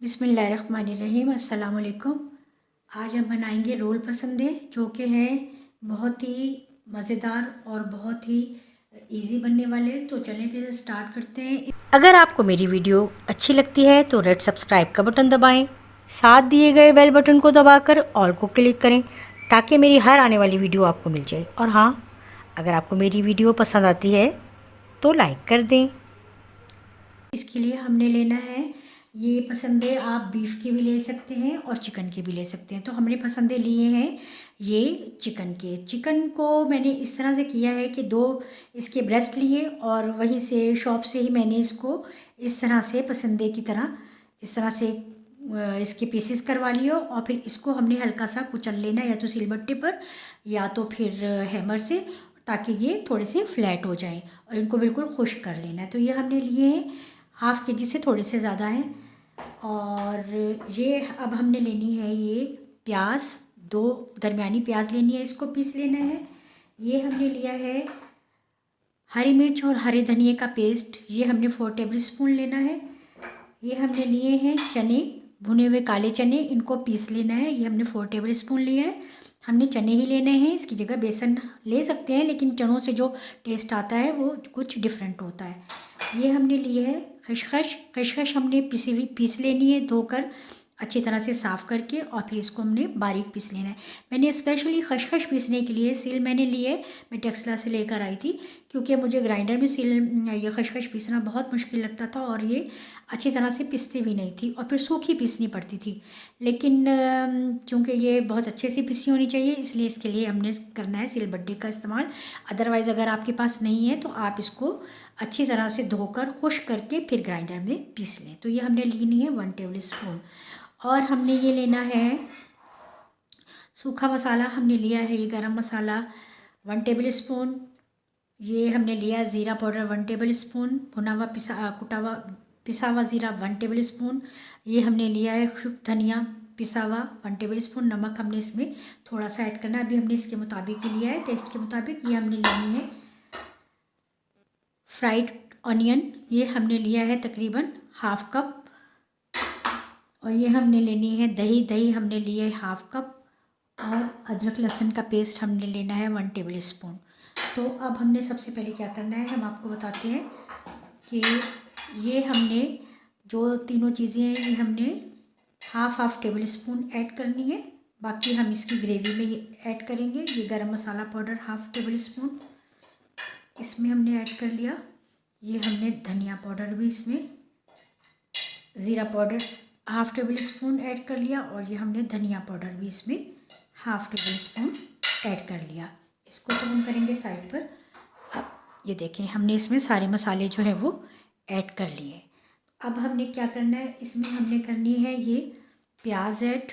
बिस्मिल्लाहिर्रहमानिर्रहीम। अस्सलाम वालेकुम। आज हम बनाएंगे रोल पसंदे, जो कि है बहुत ही मज़ेदार और बहुत ही इजी बनने वाले। तो चलें फिर स्टार्ट करते हैं। अगर आपको मेरी वीडियो अच्छी लगती है तो रेड सब्सक्राइब का बटन दबाएं, साथ दिए गए बेल बटन को दबाकर ऑल को क्लिक करें ताकि मेरी हर आने वाली वीडियो आपको मिल जाए। और हाँ, अगर आपको मेरी वीडियो पसंद आती है तो लाइक कर दें। इसके लिए हमने लेना है ये पसंदे, आप बीफ के भी ले सकते हैं और चिकन के भी ले सकते हैं। तो हमने पसंदे लिए हैं ये चिकन के। चिकन को मैंने इस तरह से किया है कि 2 इसके ब्रेस्ट लिए और वहीं से शॉप से ही मैंने इसको इस तरह से पसंदे की तरह इस तरह से इसके पीसेस करवा लिए। और फिर इसको हमने हल्का सा कुचल लेना, या तो सिलबट्टे पर या तो फिर हैमर से, ताकि ये थोड़े से फ्लैट हो जाएं। और इनको बिल्कुल खुश्क कर लेना है। तो ये हमने लिए हैं हाफ़ के जी से थोड़े से ज़्यादा हैं। और ये अब हमने लेनी है ये प्याज, 2 दरमियानी प्याज लेनी है, इसको पीस लेना है। ये हमने लिया है हरी मिर्च और हरे धनिए का पेस्ट, ये हमने 4 टेबल स्पून लेना है। ये हमने लिए हैं चने, भुने हुए काले चने, इनको पीस लेना है, ये हमने 4 टेबल स्पून लिया है। हमने चने ही लेने हैं, इसकी जगह बेसन ले सकते हैं, लेकिन चनों से जो टेस्ट आता है वो कुछ डिफरेंट होता है। ये हमने लिए है खसखस। खसखस हमने पीस लेनी है, धोकर अच्छी तरह से साफ़ करके, और फिर इसको हमने बारीक पीस लेना है। मैंने स्पेशली खसखस पीसने के लिए सील मैंने लिए, मैं टेक्सला से लेकर आई थी, क्योंकि मुझे ग्राइंडर में ये खसखस पीसना बहुत मुश्किल लगता था और ये अच्छी तरह से पिसती भी नहीं थी, और फिर सूखी पीसनी पड़ती थी। लेकिन चूँकि ये बहुत अच्छे से पिसी होनी चाहिए, इसलिए इसके लिए हमने करना है सिलबट्टे का इस्तेमाल। अदरवाइज़ अगर आपके पास नहीं है तो आप इसको अच्छी तरह से धोकर खुश्क करके फिर ग्राइंडर में पीस लें। तो ये हमने लेनी है 1 टेबल स्पून। और हमने ये लेना है सूखा मसाला, हमने लिया है ये गरम मसाला 1 टेबल स्पून। ये हमने लिया ज़ीरा पाउडर 1 टेबल स्पून, भुना हुआ पिसा हुआ ज़ीरा 1 टेबल स्पून। ये हमने लिया है शुद्ध धनिया पिसा हुआ 1 टेबल स्पून। नमक हमने इसमें थोड़ा सा ऐड करना है, अभी हमने इसके मुताबिक ही लिया है, टेस्ट के मुताबिक। ये हमने लेनी है फ्राइड ऑनियन, ये हमने लिया है तकरीबन हाफ़ कप। और ये हमने लेनी है दही हमने लिए है हाफ़ कप। और अदरक लहसुन का पेस्ट हमने लेना है 1 टेबल स्पून। तो अब हमने सबसे पहले क्या करना है, हम आपको बताते हैं कि ये हमने जो तीनों चीज़ें हैं ये हमने हाफ़ टेबल स्पून ऐड करनी है। बाकी हम इसकी ग्रेवी में ये ऐड करेंगे। ये गरम मसाला पाउडर हाफ़ टेबल स्पून इसमें हमने ऐड कर लिया। ये हमने धनिया पाउडर भी इसमें, ज़ीरा powder half table spoon add कर लिया। और ये हमने धनिया पाउडर भी इसमें हाफ़ टेबल स्पून ऐड कर लिया। इसको तो हम करेंगे साइड पर। अब ये देखें, हमने इसमें सारे मसाले जो है वो ऐड कर लिए। अब हमने क्या करना है, इसमें हमने करनी है ये प्याज ऐड,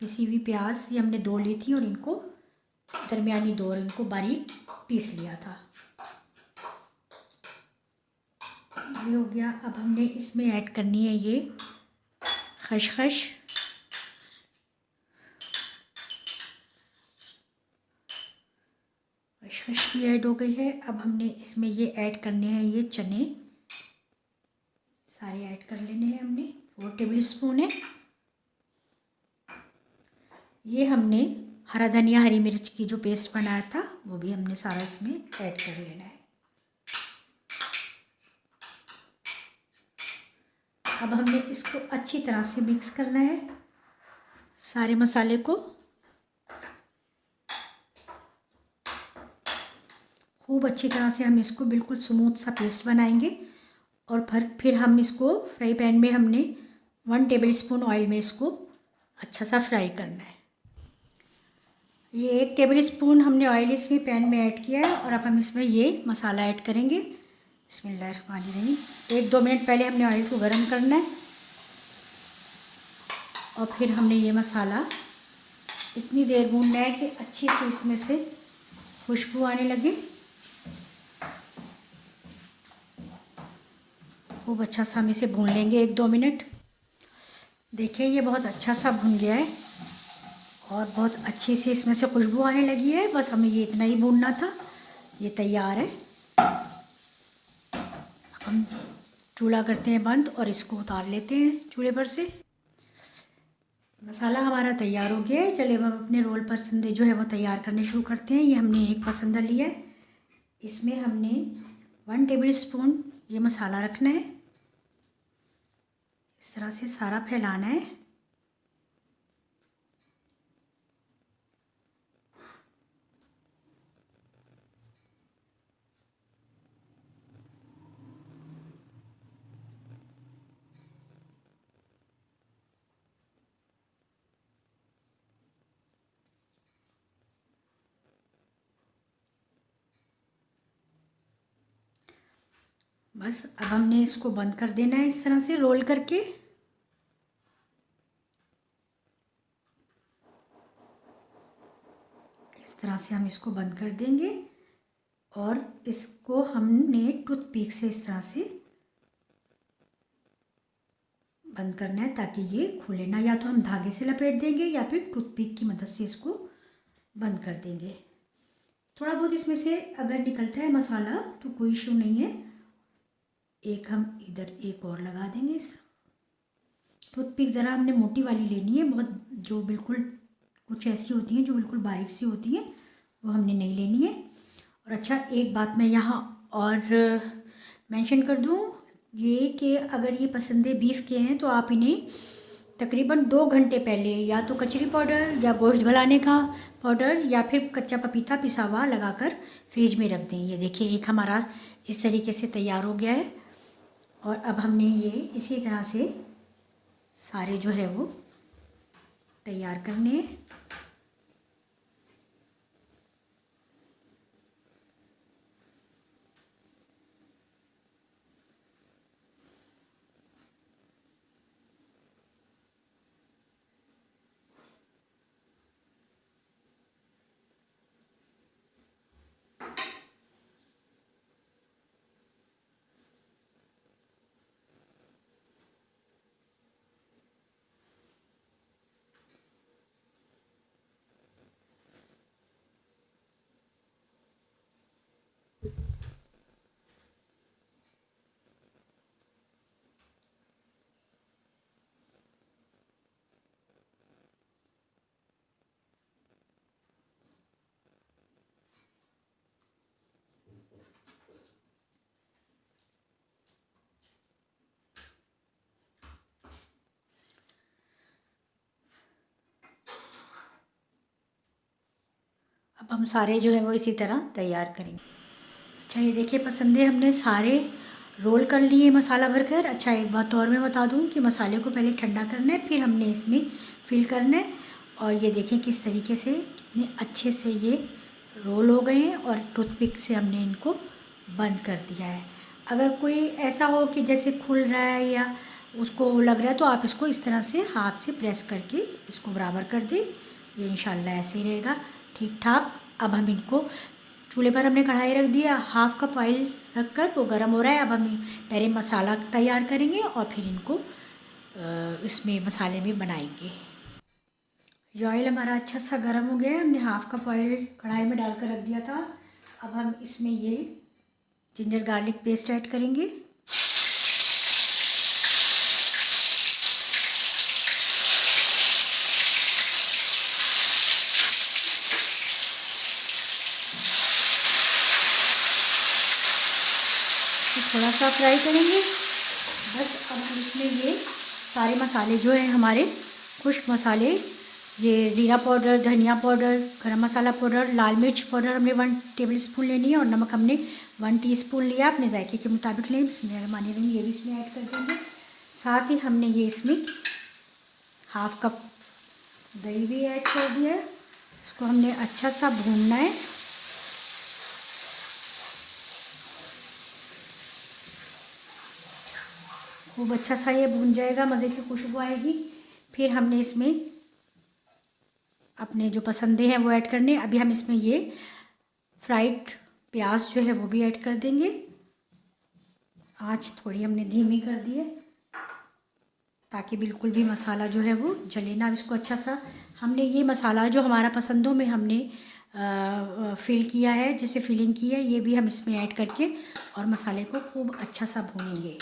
पिसी हुई प्याज, ये हमने 2 ली थी और इनको दरमियानी 2 और इनको बारीक पीस लिया था। ये हो गया। अब हमने इसमें ऐड करनी है ये खसखस, खसखस भी ऐड हो गई है। अब हमने इसमें ये ऐड करने हैं ये चने, सारे ऐड कर लेने हैं हमने, 4 टेबल स्पून है। ये हमने हरा धनिया हरी मिर्च की जो पेस्ट बनाया था वो भी हमने सारा इसमें ऐड कर लेना है। अब हमने इसको अच्छी तरह से मिक्स करना है सारे मसाले को। खूब अच्छी तरह से हम इसको बिल्कुल स्मूथ सा पेस्ट बनाएंगे। और फिर हम इसको फ्राई पैन में हमने 1 टेबल स्पून ऑयल में इसको अच्छा सा फ्राई करना है। ये 1 टेबल स्पून हमने ऑयल इसमें पैन में ऐड किया है। और अब हम इसमें ये मसाला ऐड करेंगे। बिस्मिल्लाहिर्रहमानिर्रहीम। 1-2 मिनट पहले हमने ऑयल को गर्म करना है और फिर हमने ये मसाला इतनी देर भूनना है कि अच्छी से इसमें से खुशबू आने लगे। खूब अच्छा सा हम इसे भून लेंगे 1-2 मिनट। देखिए ये बहुत अच्छा सा भुन गया है और बहुत अच्छी सी इसमें से खुशबू आने लगी है। बस हमें ये इतना ही भूनना था, ये तैयार है। हम चूल्हा करते हैं बंद और इसको उतार लेते हैं चूल्हे पर से। मसाला हमारा तैयार हो गया है। चलिए हम अपने रोल पसंदे जो है वो तैयार करने शुरू करते हैं। ये हमने एक पसंदा लिया है, इसमें हमने 1 टेबल स्पून ये मसाला रखना है। इस तरह से सारा फैलाना है। बस अब हमने इसको बंद कर देना है इस तरह से रोल करके। इस तरह से हम इसको बंद कर देंगे और इसको हमने टूथपिक से इस तरह से बंद करना है ताकि ये खुले ना। या तो हम धागे से लपेट देंगे या फिर टूथपिक की मदद से इसको बंद कर देंगे। थोड़ा बहुत इसमें से अगर निकलता है मसाला तो कोई इशू नहीं है। एक हम इधर एक और लगा देंगे। इस टूथपिक ज़रा हमने मोटी वाली लेनी है, बहुत जो बिल्कुल कुछ ऐसी होती हैं जो बिल्कुल बारीक सी होती हैं वो हमने नहीं लेनी है। और अच्छा एक बात मैं यहाँ और मेंशन कर दूँ ये कि अगर ये पसंदे बीफ के हैं तो आप इन्हें तकरीबन 2 घंटे पहले या तो कचरी पाउडर या गोश्त गलाने का पाउडर या फिर कच्चा पपीता पिसा हुआ लगाकर फ्रिज में रख दें। ये देखिए एक हमारा इस तरीके से तैयार हो गया है। और अब हमने ये इसी तरह से सारे जो है वो तैयार करने हैं। अब हम सारे जो है वो इसी तरह तैयार करेंगे। अच्छा ये देखिए पसंदे हमने सारे रोल कर लिए मसाला भरकर। अच्छा एक बात और मैं बता दूं कि मसाले को पहले ठंडा करना है फिर हमने इसमें फिल करना है। और ये देखें किस तरीके से कितने अच्छे से ये रोल हो गए हैं और टूथपिक से हमने इनको बंद कर दिया है। अगर कोई ऐसा हो कि जैसे खुल रहा है या उसको लग रहा है तो आप इसको इस तरह से हाथ से प्रेस करके इसको बराबर कर दें। ये इंशाल्लाह ऐसे ही रहेगा ठीक ठाक। अब हम इनको चूल्हे पर हमने कढ़ाई रख दिया, 1/2 कप ऑयल रख कर वो गर्म हो रहा है। अब हम पहले मसाला तैयार करेंगे और फिर इनको इसमें मसाले में बनाएंगे। ये ऑयल हमारा अच्छा सा गर्म हो गया है। हमने 1/2 कप ऑयल कढ़ाई में डालकर रख दिया था। अब हम इसमें ये जिंजर गार्लिक पेस्ट ऐड करेंगे। थोड़ा सा फ्राई करेंगे बस। अब हम इसमें ये सारे मसाले जो हैं हमारे खुश्क मसाले, ये ज़ीरा पाउडर, धनिया पाउडर, गरम मसाला पाउडर, लाल मिर्च पाउडर हमने 1 टेबल स्पून लेनी है और नमक हमने 1 टीस्पून लिया। अपने जायके के मुताबिक लें। बिस्मिल्लाहिर्रहमानिर्रहीम ये भी इसमें ऐड कर देंगे। साथ ही हमने ये इसमें 1/2 कप दही भी ऐड कर दिया है। इसको हमने अच्छा सा भूनना है। खूब अच्छा सा ये भून जाएगा, मज़े की खुशबू आएगी। फिर हमने इसमें अपने जो पसंदे हैं वो ऐड करने। अभी हम इसमें ये फ्राइड प्याज जो है वो भी ऐड कर देंगे। आँच थोड़ी हमने धीमी कर दी है ताकि बिल्कुल भी मसाला जो है वो जले ना। इसको अच्छा सा हमने ये मसाला जो हमारा पसंदों में हमने फिल किया है, जैसे फिलिंग की है, ये भी हम इसमें ऐड करके और मसाले को खूब अच्छा सा भूनेंगे।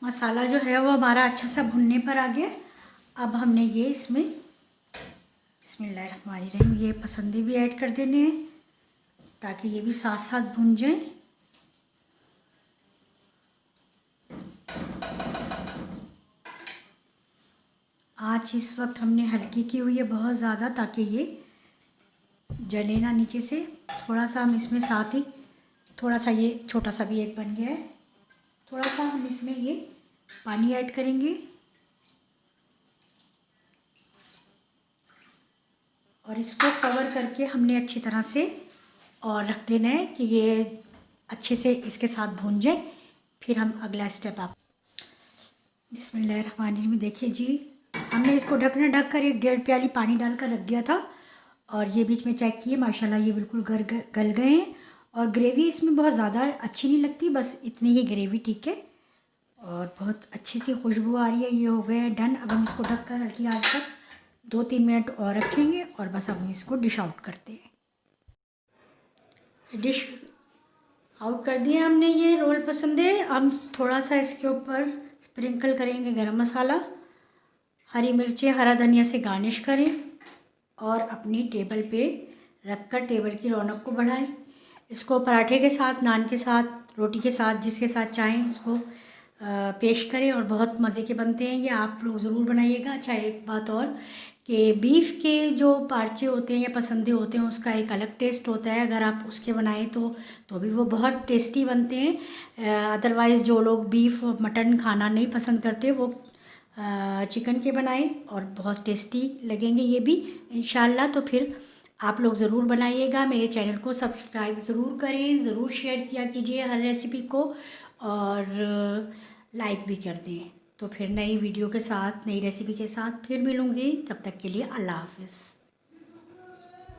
मसाला जो है वो हमारा अच्छा सा भुनने पर आ गया। अब हमने ये इसमें बिस्मिल्लाहिर्रहमानिर्रहीम ये पसंदे भी ऐड कर देने हैं ताकि ये भी साथ साथ भुन जाए। आँच इस वक्त हमने हल्की की हुई है बहुत ज़्यादा, ताकि ये जले ना नीचे से। थोड़ा सा हम इसमें साथ ही थोड़ा सा, ये छोटा सा भी एक बन गया है, थोड़ा सा हम इसमें ये पानी ऐड करेंगे और इसको कवर करके हमने अच्छी तरह से और रख देना है कि ये अच्छे से इसके साथ भून जाए। फिर हम अगला स्टेप आप बिस्मिल्लाहिर्रहमानिर्रहीम देखिए जी, हमने इसको ढक कर 1.5 प्याली पानी डालकर रख दिया था और ये बीच में चेक किए, माशाल्लाह ये बिल्कुल गल गए हैं। और ग्रेवी इसमें बहुत ज़्यादा अच्छी नहीं लगती, बस इतनी ही ग्रेवी ठीक है और बहुत अच्छी सी खुशबू आ रही है। ये हो गया डन। अब हम इसको ढक कर हल्की आंच पर 2-3 मिनट और रखेंगे और बस अब हम इसको डिश आउट करते हैं। डिश आउट कर दिए हमने ये रोल पसंदे। हम थोड़ा सा इसके ऊपर स्प्रिंकल करेंगे गरम मसाला, हरी मिर्चें, हरा धनिया से गार्निश करें और अपनी टेबल पे रखकर टेबल की रौनक को बढ़ाएं। इसको पराठे के साथ, नान के साथ, रोटी के साथ, जिसके साथ चाहें इसको पेश करें और बहुत मज़े के बनते हैं ये। आप लोग ज़रूर बनाइएगा। अच्छा एक बात और कि बीफ के जो पार्चे होते हैं या पसंदे होते हैं उसका एक अलग टेस्ट होता है। अगर आप उसके बनाएं तो भी वो बहुत टेस्टी बनते हैं। अदरवाइज़ जो लोग बीफ और मटन खाना नहीं पसंद करते वो चिकन के बनाएं और बहुत टेस्टी लगेंगे ये भी इंशाल्लाह। तो फिर आप लोग ज़रूर बनाइएगा। मेरे चैनल को सब्सक्राइब ज़रूर करें, ज़रूर शेयर किया कीजिए हर रेसिपी को और लाइक भी कर दें। तो फिर नई वीडियो के साथ, नई रेसिपी के साथ फिर मिलूँगी। तब तक के लिए अल्लाह हाफ़िज़।